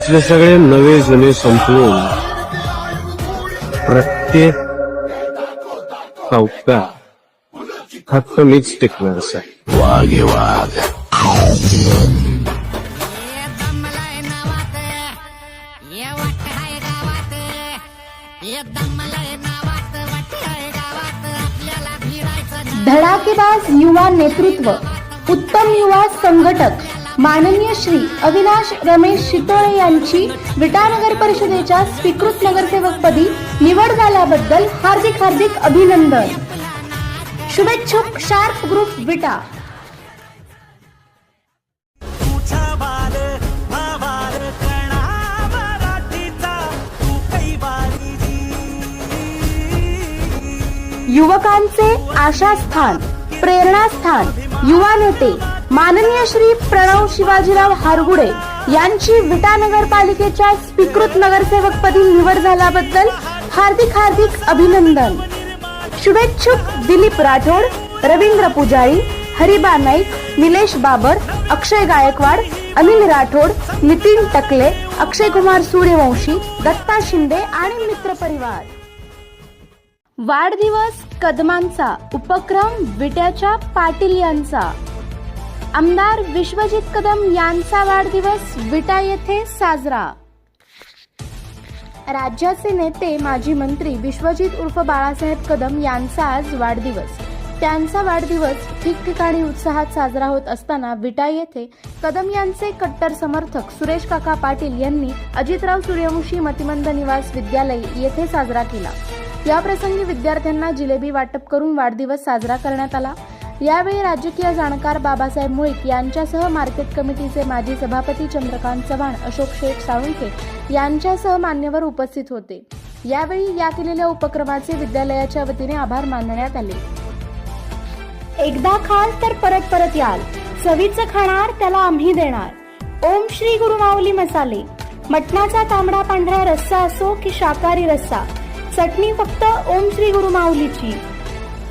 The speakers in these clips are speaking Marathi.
ते सगळे नवे जुने संपवून प्रत्येक चौका फक्त मीच टिकणार आहे. वाघे वाघ धडाकेबाज युवा नेतृत्व, उत्तम युवा संघटक माननीय श्री अविनाश रमेश शितोळे यांची विटा नगर परिषदेच्या स्वीकृत नगरसेवकपदी निवड झाल्याबद्दल हार्दिक हार्दिक अभिनंदन. शुभेच्छुक शार्प ग्रुप विटा. युवकांचे आशास्थान, प्रेरणास्थान, युवा नेते माननीय श्री प्रणव शिवाजीराव हारगुडे यांची विटा नगरपालिकेच्या स्वीकृत नगरसेवकपदी निवड झाल्याबद्दल हार्दिक हार्दिक अभिनंदन. शुभेच्छुक दिलीप राठोड, रवींद्र पुजारी, हरिबा नाईक, निलेश बाबर, अक्षय गायकवाड, अनिल राठोड, नितीन टकले, अक्षय कुमार सूर्यवंशी, दत्ता शिंदे आणि मित्रपरिवार. वाढदिवस कदमांचा उपक्रम विट्याच्या पाटील यांचा. आमदार विश्वजित कदम यांचा वाढदिवस विटा येथे साजरा. राज्याचे नेते माजी मंत्री विश्वजित उर्फ बाळासाहेब कदम यांचा आज वाढदिवस. त्यांचा वाढदिवस ठिकठिकाणी उत्साहात साजरा होत असताना विटा येथे कदम यांचे कट्टर समर्थक सुरेश काका पाटील यांनी अजितराव सूर्यवंशी मतिमंद निवास विद्यालय येथे साजरा केला. या प्रसंगी विद्यार्थ्यांना जिलेबी वाटप करून वाढदिवस साजरा करण्यात आला. यावेळी राजकीय जाणकार बाबासाहेब मुळीक यांच्यासह मार्केट कमिटीचे माजी सभापती चंद्रकांत चव्हाण, अशोक शेख साळुंखे यांच्यासह मान्यवर उपस्थित होते. यावेळी या केलेल्या उपक्रमाचे विद्यालयाच्या वतीने आभार मानण्यात आले. एकदा खाल तर परत परत याल, चवीचं खाणार त्याला आम्ही देणार. ओम श्री गुरु माऊली मसाले. मटणाचा तांबडा पांढरा रस्सा असो की शाकाहारी रस्सा, चटणी फक्त ओम श्री गुरु माऊलीची.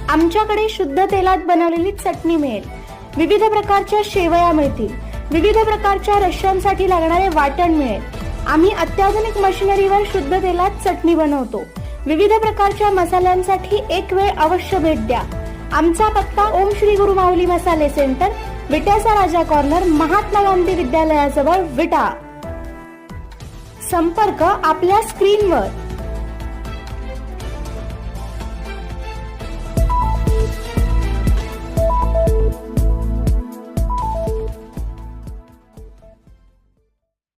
आमच्याकडे शुद्ध तेलात बनवलेली चटणी मिळेल. विविध प्रकारच्या शेवया मिळतील. विविध प्रकारच्या रश्श्यांसाठी लागणारे वाटण मिळेल. आम्ही अत्याधुनिक मशिनरीवर शुद्ध तेलात चटणी बनवतो. विविध प्रकारच्या मसाल्यांसाठी एक वेळ अवश्य भेट द्या. आमचा पत्ता ओम श्री गुरु माऊली मसाले सेंटर, विट्याचा राजा कॉर्नर, महात्मा गांधी विद्यालयाजवळ, विटा. संपर्क आपल्या स्क्रीनवर.